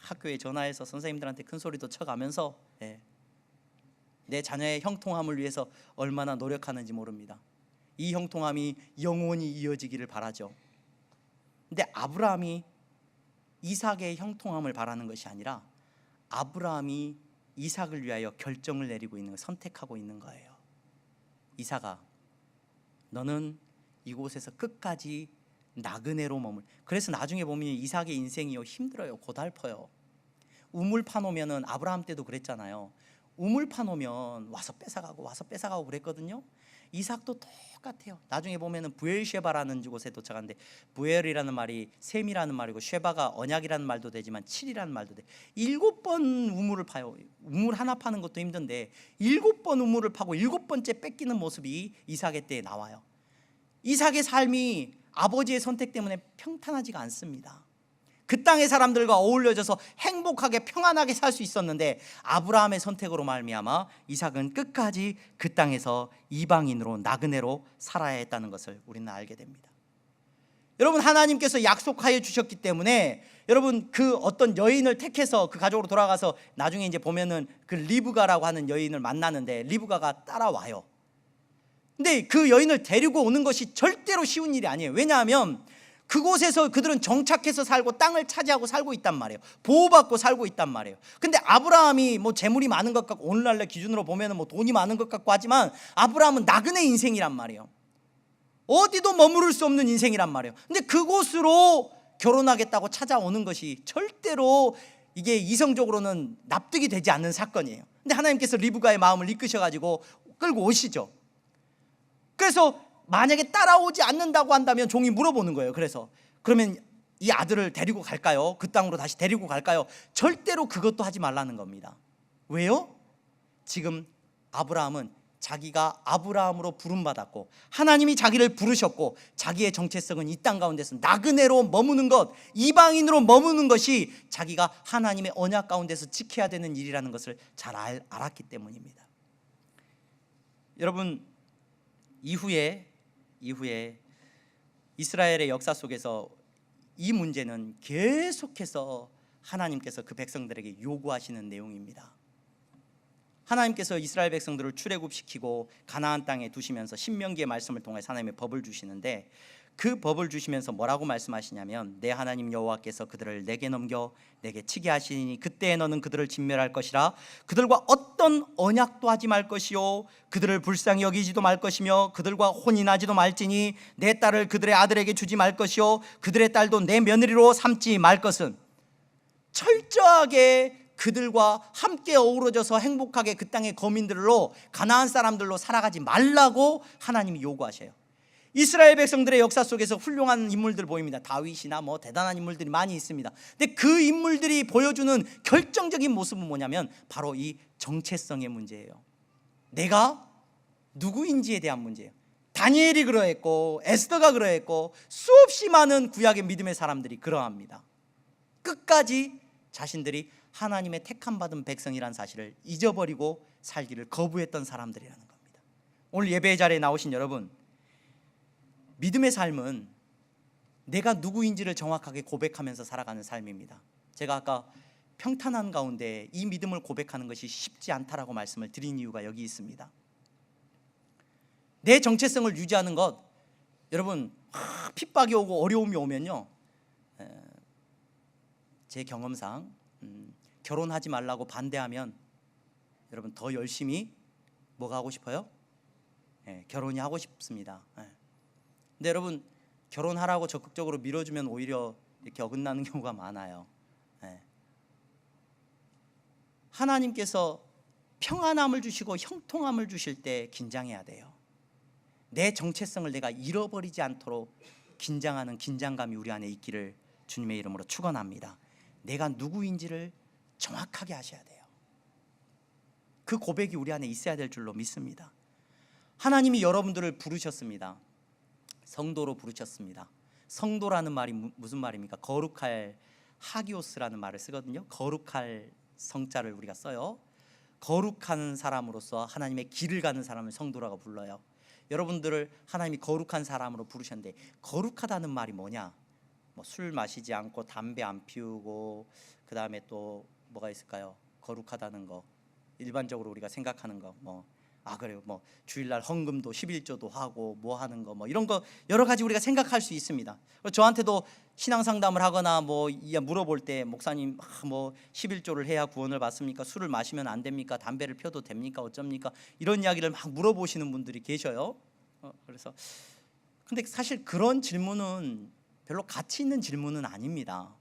학교에 전화해서 선생님들한테 큰 소리도 쳐가면서 내 자녀의 형통함을 위해서 얼마나 노력하는지 모릅니다. 이 형통함이 영원히 이어지기를 바라죠. 근데 아브라함이 이삭의 형통함을 바라는 것이 아니라 아브라함이 이삭을 위하여 결정을 내리고 있는, 선택하고 있는 거예요. 이삭아, 너는 이곳에서 끝까지 나그네로 머물. 그래서 나중에 보면 이삭의 인생이요 힘들어요. 고달퍼요. 우물 파놓으면은, 아브라함 때도 그랬잖아요. 우물 파놓으면 와서 뺏어가고 그랬거든요. 이삭도 똑같아요. 나중에 보면은 부엘쉐바라는 곳에 도착하는데, 부엘이라는 말이 셈이라는 말이고 쉐바가 언약이라는 말도 되지만 7이라는 말도 돼. 7번 우물을 파요. 우물 하나 파는 것도 힘든데 7번 우물을 파고 7번째 뺏기는 모습이 이삭의 때에 나와요. 이삭의 삶이 아버지의 선택 때문에 평탄하지가 않습니다. 그 땅의 사람들과 어울려져서 행복하게 평안하게 살 수 있었는데 아브라함의 선택으로 말미암아 이삭은 끝까지 그 땅에서 이방인으로, 나그네로 살아야 했다는 것을 우리는 알게 됩니다. 여러분, 하나님께서 약속하여 주셨기 때문에 여러분, 그 어떤 여인을 택해서 그 가족으로 돌아가서 나중에 이제 보면은 그 리브가라고 하는 여인을 만나는데 리브가가 따라와요. 근데 그 여인을 데리고 오는 것이 절대로 쉬운 일이 아니에요. 왜냐하면 그곳에서 그들은 정착해서 살고 땅을 차지하고 살고 있단 말이에요. 보호받고 살고 있단 말이에요. 근데 아브라함이 뭐 재물이 많은 것 같고, 오늘날의 기준으로 보면은 뭐 돈이 많은 것 같고 하지만 아브라함은 나그네 인생이란 말이에요. 어디도 머무를 수 없는 인생이란 말이에요. 근데 그곳으로 결혼하겠다고 찾아오는 것이 절대로 이게 이성적으로는 납득이 되지 않는 사건이에요. 근데 하나님께서 리브가의 마음을 이끄셔가지고 끌고 오시죠. 그래서 만약에 따라오지 않는다고 한다면 종이 물어보는 거예요. 그래서 그러면 이 아들을 데리고 갈까요? 그 땅으로 다시 데리고 갈까요? 절대로 그것도 하지 말라는 겁니다. 왜요? 지금 아브라함은 자기가 아브라함으로 부름받았고 하나님이 자기를 부르셨고 자기의 정체성은 이 땅 가운데서 나그네로 머무는 것, 이방인으로 머무는 것이 자기가 하나님의 언약 가운데서 지켜야 되는 일이라는 것을 잘 알았기 때문입니다. 여러분, 이후에 이스라엘의 역사 속에서 이 문제는 계속해서 하나님께서 그 백성들에게 요구하시는 내용입니다. 하나님께서 이스라엘 백성들을 출애굽시키고 가나안 땅에 두시면서 신명기의 말씀을 통해 하나님의 법을 주시는데, 그 법을 주시면서 뭐라고 말씀하시냐면 내 하나님 여호와께서 그들을 내게 넘겨 내게 치게 하시니 그때에 너는 그들을 진멸할 것이라. 그들과 어떤 언약도 하지 말 것이요 그들을 불쌍히 여기지도 말 것이며 그들과 혼인하지도 말지니 내 딸을 그들의 아들에게 주지 말 것이요 그들의 딸도 내 며느리로 삼지 말 것은, 철저하게 그들과 함께 어우러져서 행복하게 그 땅의 거민들로 가나안 사람들로 살아가지 말라고 하나님이 요구하셔요. 이스라엘 백성들의 역사 속에서 훌륭한 인물들 보입니다. 다윗이나 뭐 대단한 인물들이 많이 있습니다. 근데 그 인물들이 보여주는 결정적인 모습은 뭐냐면 바로 이 정체성의 문제예요. 내가 누구인지에 대한 문제예요. 다니엘이 그러했고 에스더가 그러했고 수없이 많은 구약의 믿음의 사람들이 그러합니다. 끝까지 자신들이 하나님의 택함 받은 백성이라는 사실을 잊어버리고 살기를 거부했던 사람들이라는 겁니다. 오늘 예배 자리에 나오신 여러분, 믿음의 삶은 내가 누구인지를 정확하게 고백하면서 살아가는 삶입니다. 제가 아까 평탄한 가운데 이 믿음을 고백하는 것이 쉽지 않다라고 말씀을 드린 이유가 여기 있습니다. 내 정체성을 유지하는 것, 여러분 핍박이 오고 어려움이 오면요, 제 경험상 결혼하지 말라고 반대하면 여러분 더 열심히 뭐가 하고 싶어요? 결혼이 하고 싶습니다. 근데 여러분 결혼하라고 적극적으로 밀어주면 오히려 이렇게 어긋나는 경우가 많아요. 하나님께서 평안함을 주시고 형통함을 주실 때 긴장해야 돼요. 내 정체성을 내가 잃어버리지 않도록 긴장하는 긴장감이 우리 안에 있기를 주님의 이름으로 축원합니다. 내가 누구인지를 정확하게 하셔야 돼요. 그 고백이 우리 안에 있어야 될 줄로 믿습니다. 하나님이 여러분들을 부르셨습니다. 성도로 부르셨습니다. 성도라는 말이 무슨 말입니까? 거룩할, 하기오스라는 말을 쓰거든요. 거룩할 성자를 우리가 써요. 거룩한 사람으로서 하나님의 길을 가는 사람을 성도라고 불러요. 여러분들을 하나님이 거룩한 사람으로 부르셨는데, 거룩하다는 말이 뭐냐? 뭐 술 마시지 않고 담배 안 피우고 그 다음에 또 뭐가 있을까요? 거룩하다는 거, 일반적으로 우리가 생각하는 거, 그래요, 뭐 주일날 헌금도 11조도 하고 뭐 하는 거, 뭐 이런 거 여러 가지 우리가 생각할 수 있습니다. 저한테도 신앙 상담을 하거나 뭐 물어볼 때, 목사님 뭐 11조를 해야 구원을 받습니까? 술을 마시면 안 됩니까? 담배를 펴도 됩니까? 어쩝니까? 이런 이야기를 막 물어보시는 분들이 계셔요. 그래서 근데 사실 그런 질문은 별로 가치 있는 질문은 아닙니다.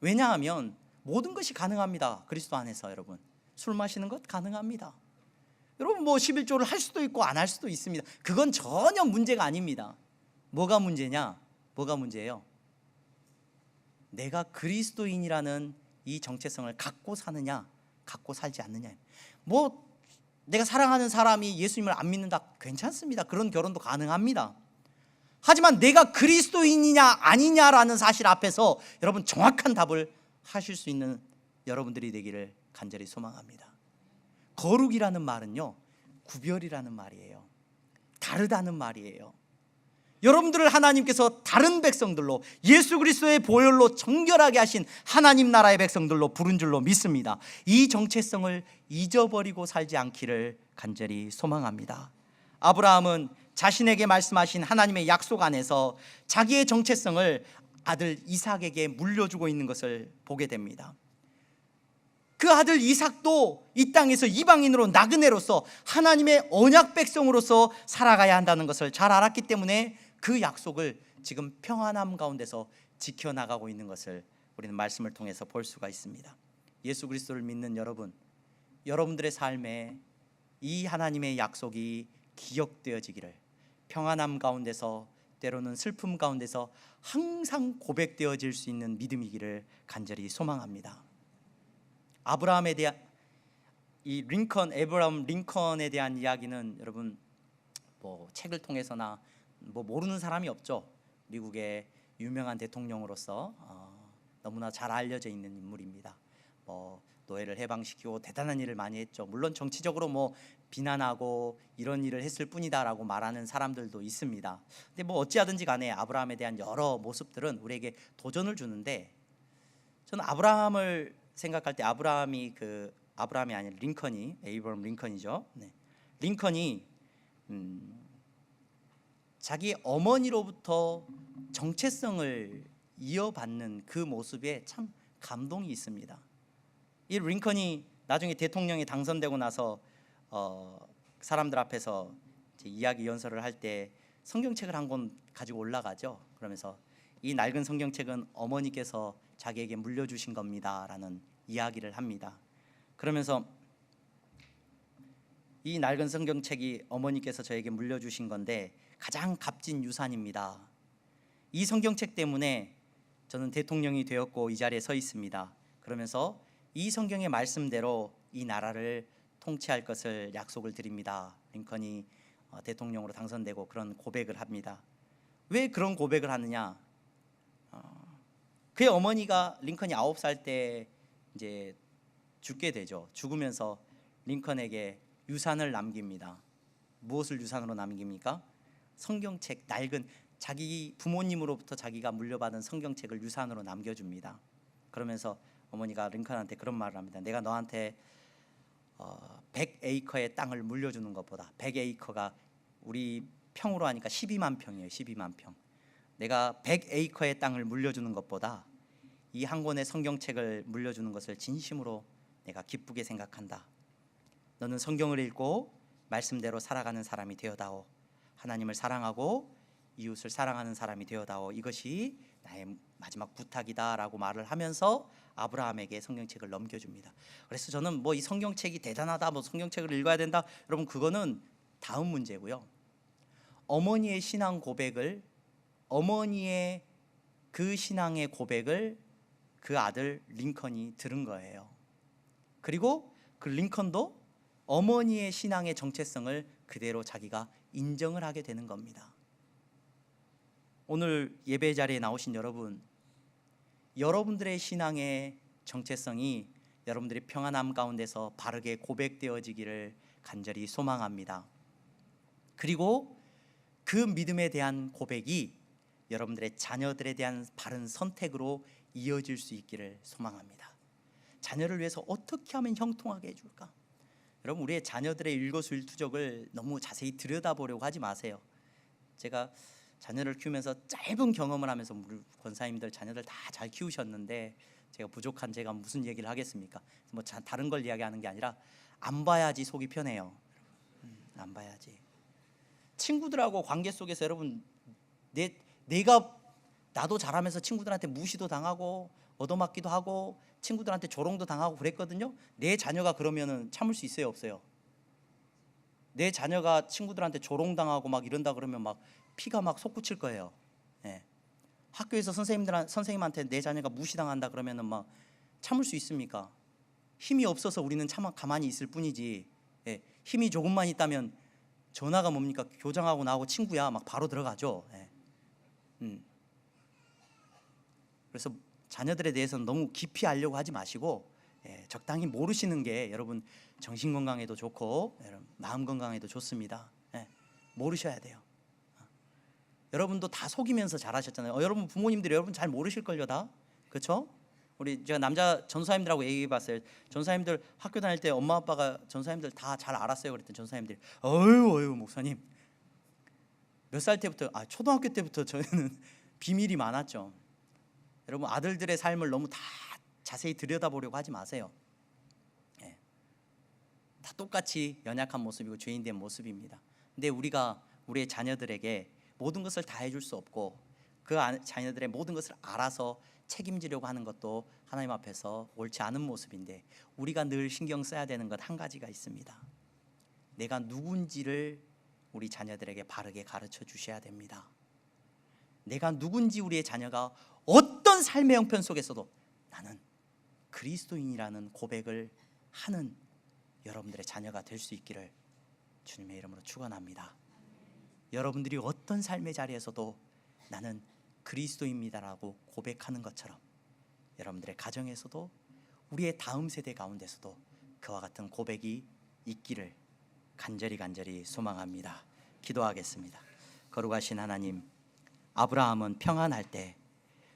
왜냐하면 모든 것이 가능합니다. 그리스도 안에서. 여러분, 술 마시는 것 가능합니다. 여러분 뭐 11조를 할 수도 있고 안 할 수도 있습니다. 그건 전혀 문제가 아닙니다. 뭐가 문제냐? 뭐가 문제예요? 내가 그리스도인이라는 이 정체성을 갖고 사느냐, 갖고 살지 않느냐. 뭐 내가 사랑하는 사람이 예수님을 안 믿는다, 괜찮습니다. 그런 결혼도 가능합니다. 하지만 내가 그리스도인이냐 아니냐라는 사실 앞에서 여러분 정확한 답을 하실 수 있는 여러분들이 되기를 간절히 소망합니다. 거룩이라는 말은요, 구별이라는 말이에요. 다르다는 말이에요. 여러분들을 하나님께서 다른 백성들로, 예수 그리스도의 보혈로 정결하게 하신 하나님 나라의 백성들로 부른 줄로 믿습니다. 이 정체성을 잊어버리고 살지 않기를 간절히 소망합니다. 아브라함은 자신에게 말씀하신 하나님의 약속 안에서 자기의 정체성을 아들 이삭에게 물려주고 있는 것을 보게 됩니다. 그 아들 이삭도 이 땅에서 이방인으로 나그네로서 하나님의 언약 백성으로서 살아가야 한다는 것을 잘 알았기 때문에 그 약속을 지금 평안함 가운데서 지켜나가고 있는 것을 우리는 말씀을 통해서 볼 수가 있습니다. 예수 그리스도를 믿는 여러분, 여러분들의 삶에 이 하나님의 약속이 기억되어지기를, 평안함 가운데서, 때로는 슬픔 가운데서 항상 고백되어질 수 있는 믿음이기를 간절히 소망합니다. 아브라함에 대한 에브라함 링컨에 대한 이야기는 여러분 뭐 책을 통해서나 뭐 모르는 사람이 없죠. 미국의 유명한 대통령으로서 너무나 잘 알려져 있는 인물입니다. 뭐 노예를 해방시키고 대단한 일을 많이 했죠. 물론 정치적으로 뭐 비난하고 이런 일을 했을 뿐이다라고 말하는 사람들도 있습니다. 근데 뭐 어찌하든지 간에 아브라함에 대한 여러 모습들은 우리에게 도전을 주는데, 저는 아브라함을 생각할 때 아브라함이 아니라 링컨이, 에이브럼 링컨이죠. 링컨이 자기 어머니로부터 정체성을 이어받는 그 모습에 참 감동이 있습니다. 이 링컨이 나중에 대통령이 당선되고 나서 사람들 앞에서 이제 이야기 연설을 할 때 성경책을 한 권 가지고 올라가죠. 그러면서 이 낡은 성경책은 어머니께서 자기에게 물려주신 겁니다라는 이야기를 합니다. 그러면서 이 낡은 성경책이 어머니께서 저에게 물려주신 건데 가장 값진 유산입니다. 이 성경책 때문에 저는 대통령이 되었고 이 자리에 서 있습니다. 그러면서 이 성경의 말씀대로 이 나라를 통치할 것을 약속을 드립니다. 링컨이 대통령으로 당선되고 그런 고백을 합니다. 왜 그런 고백을 하느냐? 그의 어머니가 링컨이 9살 때 이제 죽게 되죠. 죽으면서 링컨에게 유산을 남깁니다. 무엇을 유산으로 남깁니까? 성경책, 낡은 자기 부모님으로부터 자기가 물려받은 성경책을 유산으로 남겨줍니다. 그러면서 어머니가 링컨한테 그런 말을 합니다. 내가 너한테 100에이커의 땅을 물려주는 것보다, 100에이커가 우리 평으로 하니까 12만 평이에요. 12만 평. 내가 100에이커의 땅을 물려주는 것보다 이 한 권의 성경책을 물려주는 것을 진심으로 내가 기쁘게 생각한다. 너는 성경을 읽고 말씀대로 살아가는 사람이 되어다오. 하나님을 사랑하고 이웃을 사랑하는 사람이 되어다오. 이것이 나의 마지막 부탁이다라고 말을 하면서 아브라함에게 성경책을 넘겨줍니다. 그래서 저는 뭐 이 성경책이 대단하다, 뭐 성경책을 읽어야 된다, 여러분 그거는 다음 문제고요. 어머니의 신앙 고백을, 어머니의 그 신앙의 고백을 그 아들 링컨이 들은 거예요. 그리고 그 링컨도 어머니의 신앙의 정체성을 그대로 자기가 인정을 하게 되는 겁니다. 오늘 예배 자리에 나오신 여러분, 여러분들의 신앙의 정체성이 여러분들이 평안함 가운데서 바르게 고백되어지기를 간절히 소망합니다. 그리고 그 믿음에 대한 고백이 여러분들의 자녀들에 대한 바른 선택으로 이어질 수 있기를 소망합니다. 자녀를 위해서 어떻게 하면 형통하게 해줄까? 여러분, 우리의 자녀들의 일거수일투족을 너무 자세히 들여다보려고 하지 마세요. 제가 자녀를 키우면서 짧은 경험을 하면서 우리 권사님들 자녀들 다 잘 키우셨는데 제가 부족한 제가 무슨 얘기를 하겠습니까? 뭐 다른 걸 이야기하는 게 아니라 안 봐야지 속이 편해요. 안 봐야지. 친구들하고 관계 속에서 여러분 내가 나도 잘하면서 친구들한테 무시도 당하고 얻어맞기도 하고 친구들한테 조롱도 당하고 그랬거든요. 내 자녀가 그러면은 참을 수 있어요, 없어요? 내 자녀가 친구들한테 조롱당하고 막 이런다 그러면 막 피가 막 솟구칠 거예요. 예. 학교에서 선생님한테 내 자녀가 무시당한다 그러면은 막 참을 수 있습니까? 힘이 없어서 우리는 가만히 있을 뿐이지. 예. 힘이 조금만 있다면 전화가 뭡니까? 교장하고 나하고 친구야 막 바로 들어가죠. 예. 그래서 자녀들에 대해서는 너무 깊이 알려고 하지 마시고 적당히 모르시는 게 여러분 정신 건강에도 좋고 여러분 마음 건강에도 좋습니다. 모르셔야 돼요. 여러분도 다 속이면서 잘하셨잖아요. 여러분 부모님들이 여러분 잘 모르실걸요 다. 그렇죠? 우리 제가 남자 전사님들하고 얘기해봤어요. 전사님들 학교 다닐 때 엄마 아빠가 전사님들 다 잘 알았어요. 그랬더니 전사님들이 어휴 목사님 몇 살 때부터 초등학교 때부터 저희는 비밀이 많았죠. 여러분 아들들의 삶을 너무 다 자세히 들여다보려고 하지 마세요. 다 똑같이 연약한 모습이고 죄인된 모습입니다. 근데 우리가 우리의 자녀들에게 모든 것을 다 해줄 수 없고 그 자녀들의 모든 것을 알아서 책임지려고 하는 것도 하나님 앞에서 옳지 않은 모습인데 우리가 늘 신경 써야 되는 것 한 가지가 있습니다. 내가 누군지를 우리 자녀들에게 바르게 가르쳐 주셔야 됩니다. 내가 누군지 우리의 자녀가 어떤 삶의 형편 속에서도 나는 그리스도인이라는 고백을 하는 여러분들의 자녀가 될 수 있기를 주님의 이름으로 축원합니다. 여러분들이 어떤 삶의 자리에서도 나는 그리스도입니다라고 고백하는 것처럼 여러분들의 가정에서도 우리의 다음 세대 가운데서도 그와 같은 고백이 있기를 간절히 소망합니다. 기도하겠습니다. 거룩하신 하나님, 아브라함은 평안할 때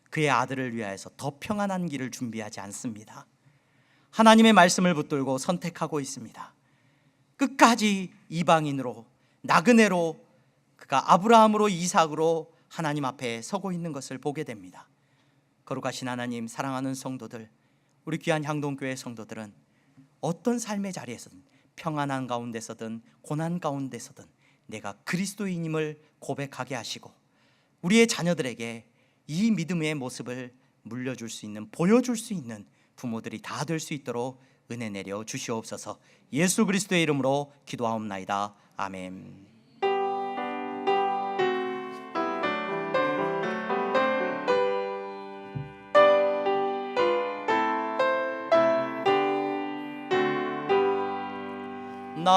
그의 아들을 위하여서 더 평안한 길을 준비하지 않습니다. 하나님의 말씀을 붙들고 선택하고 있습니다. 끝까지 이방인으로 나그네로 그가 아브라함으로 이삭으로 하나님 앞에 서고 있는 것을 보게 됩니다. 거룩하신 하나님, 사랑하는 성도들, 우리 귀한 향동교회 성도들은 어떤 삶의 자리에서든, 평안한 가운데서든 고난 가운데서든 내가 그리스도인임을 고백하게 하시고 우리의 자녀들에게 이 믿음의 모습을 물려줄 수 있는, 보여줄 수 있는 부모들이 다 될 수 있도록 은혜 내려 주시옵소서. 예수 그리스도의 이름으로 기도하옵나이다. 아멘.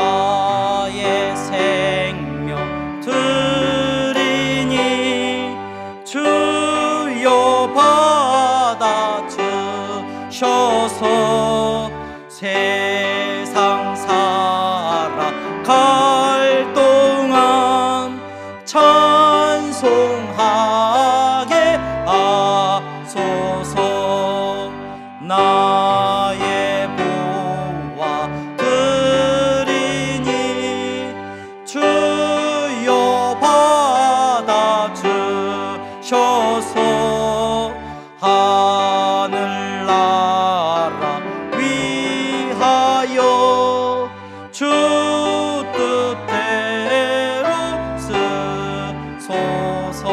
나의 생명 드리니 주여 받아주셔서 세상 살아갈 동안 찬송하게 하소서. 나의 보화 드리니 주여 받아주셔서 하늘나라 위하여 주 뜻대로 쓰소서.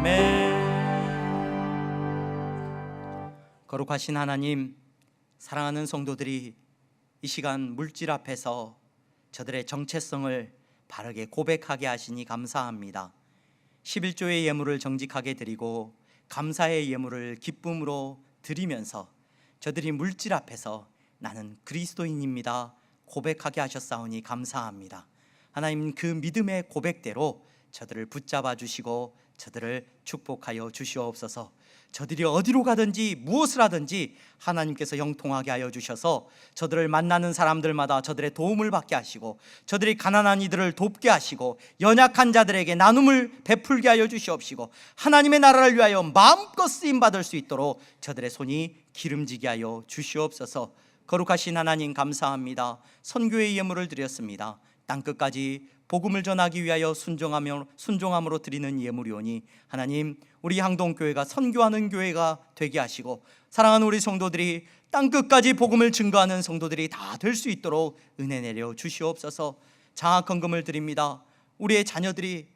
아멘. 거룩하신 하나님, 사랑하는 성도들이 이 시간 물질 앞에서 저들의 정체성을 바르게 고백하게 하시니 감사합니다. 11조의 예물을 정직하게 드리고 감사의 예물을 기쁨으로 드리면서 저들이 물질 앞에서 나는 그리스도인입니다 고백하게 하셨사오니 감사합니다. 하나님, 그 믿음의 고백대로 저들을 붙잡아 주시고 저들을 축복하여 주시옵소서. 저들이 어디로 가든지 무엇을 하든지 하나님께서 형통하게 하여 주셔서 저들을 만나는 사람들마다 저들의 도움을 받게 하시고 저들이 가난한 이들을 돕게 하시고 연약한 자들에게 나눔을 베풀게 하여 주시옵시고 하나님의 나라를 위하여 마음껏 쓰임받을 수 있도록 저들의 손이 기름지게 하여 주시옵소서. 거룩하신 하나님, 감사합니다. 선교의 예물을 드렸습니다. 땅끝까지 복음을 전하기 위하여 순종함으로 드리는 예물이오니 하나님, 우리 향동교회가 선교하는 교회가 되게 하시고 사랑하는 우리 성도들이 땅끝까지 복음을 증거하는 성도들이 다 될 수 있도록 은혜 내려 주시옵소서. 장학헌금을 드립니다. 우리의 자녀들이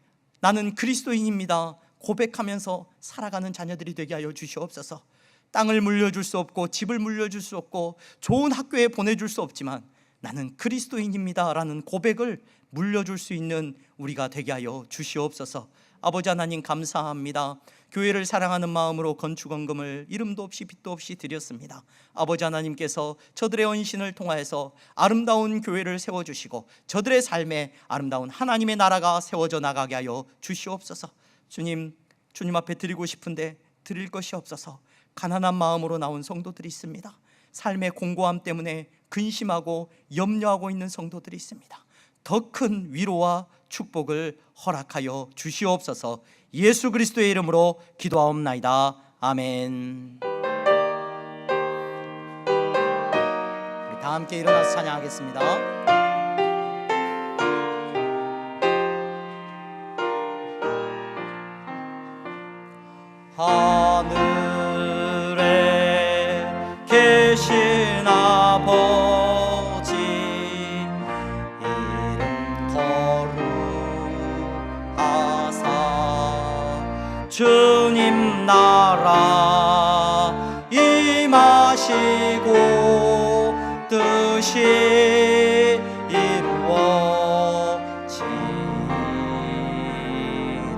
나는 그리스도인입니다 고백하면서 살아가는 자녀들이 되게 하여 주시옵소서. 땅을 물려줄 수 없고 집을 물려줄 수 없고 좋은 학교에 보내줄 수 없지만 나는 그리스도인입니다 라는 고백을 물려줄 수 있는 우리가 되게 하여 주시옵소서. 아버지 하나님, 감사합니다. 교회를 사랑하는 마음으로 건축헌금을 이름도 없이 빛도 없이 드렸습니다. 아버지 하나님께서 저들의 헌신을 통하여서 아름다운 교회를 세워주시고 저들의 삶에 아름다운 하나님의 나라가 세워져 나가게 하여 주시옵소서. 주님 앞에 드리고 싶은데 드릴 것이 없어서 가난한 마음으로 나온 성도들이 있습니다. 삶의 공고함 때문에 근심하고 염려하고 있는 성도들이 있습니다. 더 큰 위로와 축복을 허락하여 주시옵소서. 예수 그리스도의 이름으로 기도하옵나이다. 아멘. 우리 다 함께 일어나서 찬양하겠습니다. 하늘에 계신 아버지, 이름 거룩하사 주님 나라 임하시고 뜻이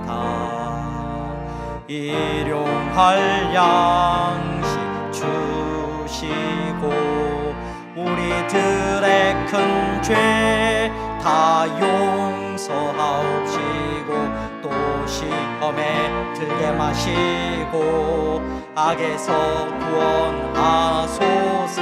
이루어지다. 일용할 양식 주시고 우리들의 큰 죄 다 용서하옵시고 또 시험에 들게 마시고 악에서 구원하소서.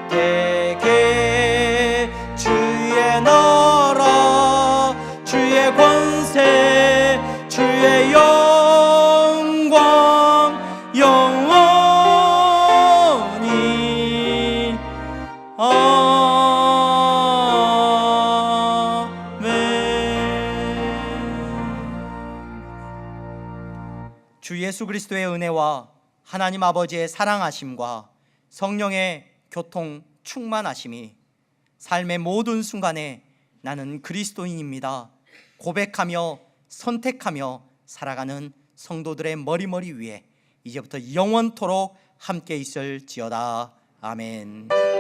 대개 주의 나라 주의 권세 주의 영광 영원히 아멘. 예수 그리스도의 은혜와 하나님 아버지의 사랑하심과 성령의 교통 충만하심이 삶의 모든 순간에 나는 그리스도인입니다 고백하며 선택하며 살아가는 성도들의 머리 위에 이제부터 영원토록 함께 있을지어다. 아멘.